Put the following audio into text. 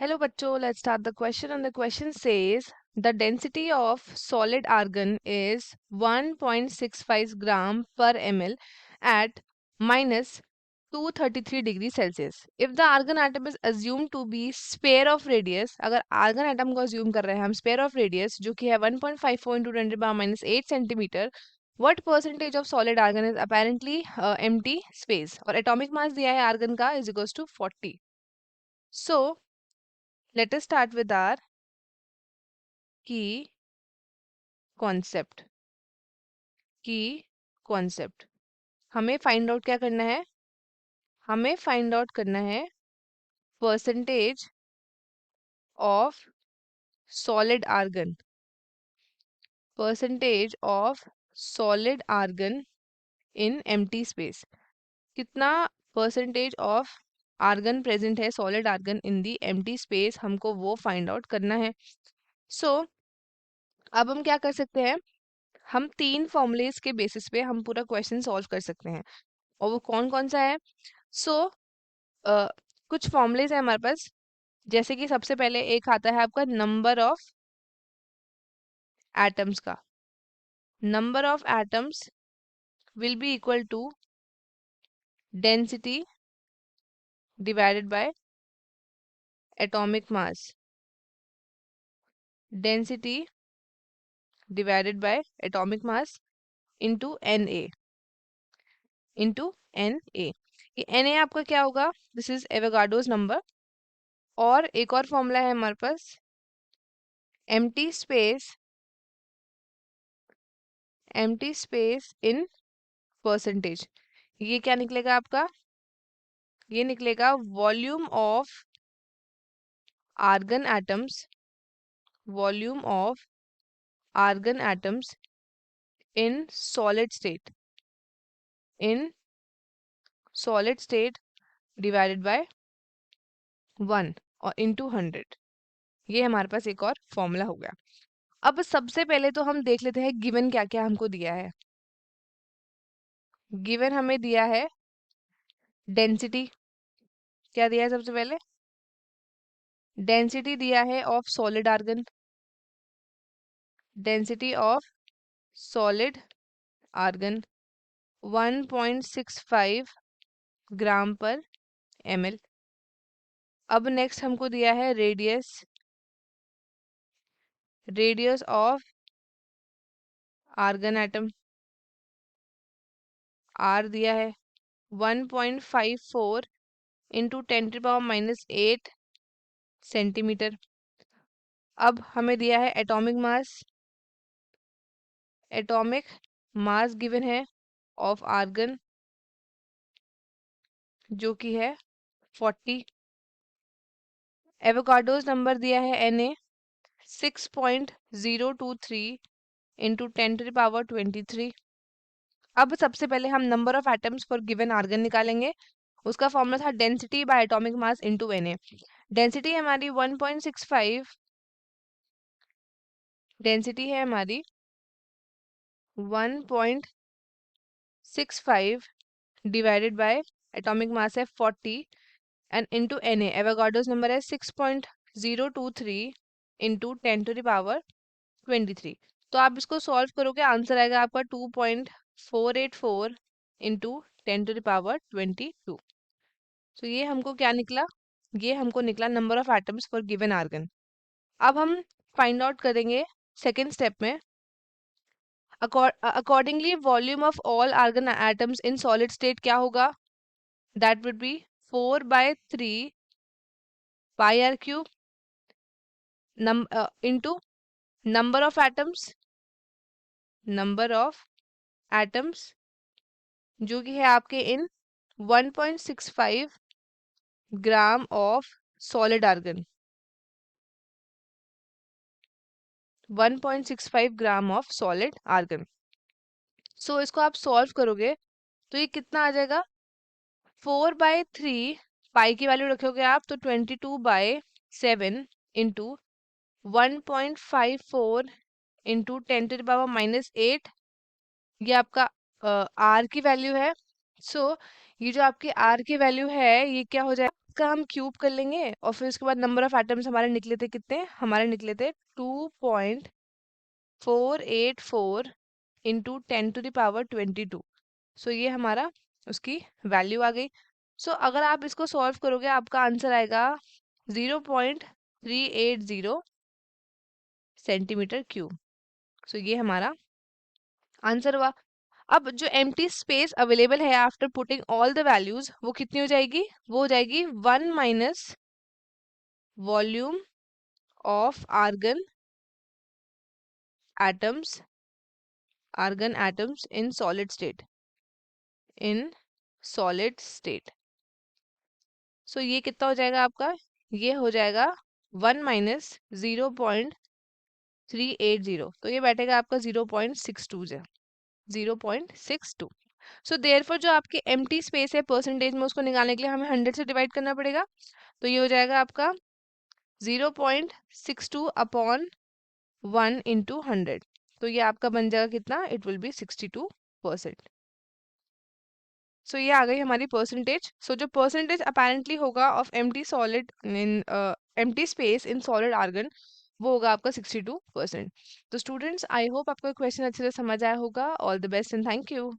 Hello bachcho, let's start the question and the question says the density of solid argon is 1.65 gram per ml at minus 233 degree Celsius. If the argon atom is assumed to be sphere of radius, अगर argon atom को assume कर रहे हैं हम sphere of radius जो कि है 1.54 into 10 to the power minus 8 centimeter, what percentage of solid argon is apparently empty space? और atomic mass दिया है argon का is equals to 40. So let us start with our key concept. Key concept. हमें find out क्या करना है? हमें find out करना है percentage of solid argon. Percentage of solid argon in empty space. कितना percentage of argon present है solid argon in the empty space हमको वो find out करना है. So अब हम क्या कर सकते हैं? हम 3 फॉर्मूलेस के बेसिस पे हम पूरा क्वेश्चन सॉल्व कर सकते हैं और वो कौन कौन सा है. सो कुछ फॉर्मूलेस है हमारे पास, जैसे कि सबसे पहले एक आता है आपका नंबर ऑफ एटम्स का. Number of atoms will be equal to density divided by atomic mass. Density divided by atomic mass into Na. Into Na. ये Na आपका क्या होगा? This is Avogadro's number. और एक और फॉर्मूला है हमारे पास, empty space in percentage. ये क्या निकलेगा आपका? ये निकलेगा volume of argon atoms, volume of argon atoms in solid state, in solid state divided by 1 और इनटू 100. ये हमारे पास एक और फॉर्मूला हो गया. अब सबसे पहले तो हम देख लेते हैं गिवन क्या क्या हमको दिया है. गिवन हमें दिया है डेंसिटी. क्या दिया है सबसे पहले? डेंसिटी दिया है of solid argon. Density of solid argon 1.65 gram per ml. अब नेक्स्ट हमको दिया है radius. Radius of argon atom r दिया है 1.54 into 10 to power minus 8 centimetre. अब हमें दिया है atomic mass. Atomic mass given है ऑफ आर्गन जो कि है 40. एवोगाड्रोस नंबर दिया है Na 6.023 into 10 to the power 23. अब सबसे पहले हम number of atoms for given argon निकालेंगे. उसका फॉर्मूला था density by atomic mass into Na. Density है हमारी 1.65. डेंसिटी है हमारी 1.65 डिवाइडेड बाय एटॉमिक मास है 40 and into Na. Avogadro's number है 6.023 इंटू 10 टू द पावर 23. तो आप इसको सॉल्व करोगे, आंसर आएगा आपका 2.484 इंटू 10 टू द पावर 22. तो ये हमको क्या निकला? ये हमको निकला number of atoms for given argon. अब हम फाइंड आउट करेंगे सेकेंड स्टेप में. Accordingly volume of all argon atoms in solid state that would? Be वुड बी 4/3 pi r cube into number of atoms. Number of atoms जो कि है आपके इन 1.65 gram of solid argon. 1.65 gram of solid argon. So इसको आप solve करोगे तो ये कितना आ जाएगा? 4/3 पाई की वैल्यू रखोगे आप तो 22/7 into 1.54 into 10 to the power minus 8. ये आपका आर की वैल्यू है. सो ये जो आपकी आर की वैल्यू है ये क्या हो जाएगा? इसका हम क्यूब कर लेंगे और फिर उसके बाद नंबर ऑफ एटम्स हमारे निकले थे कितने, हमारे निकले थे 2.484 इंटू 10⁻²2। सो ये हमारा उसकी वैल्यू आ गई। सो अगर आप इसको सॉल्व करोगे आपका आंसर आएगा 0.380 सेंटीमीटर क्यूब। सो ये हमारा आंसर हुआ। अब जो एम्प्टी स्पेस अवेलेबल है after putting all the values वो कितनी हो जाएगी, वो हो जाएगी 1 minus volume of atoms argon atoms in solid state, in solid state। सो ये कितना हो जाएगा आपका, ये हो जाएगा 1 माइनस 0.380, तो ये बैठेगा आपका 0.62 से 0.62। सो देयरफॉर जो आपकी एम्प्टी स्पेस है परसेंटेज में उसको निकालने के लिए हमें 100 से डिवाइड करना पड़ेगा। तो ये हो जाएगा आपका 0.62 अपॉन 1 इंटू 100। तो ये आपका बन जाएगा कितना, इट विल बी 62%। सो ये आ गई हमारी परसेंटेज। सो जो परसेंटेज अपेरेंटली होगा of empty solid in empty space in solid argon वो होगा आपका 62%। तो स्टूडेंट्स आई होप आपको क्वेश्चन अच्छे से समझ आया होगा। All the best and thank you.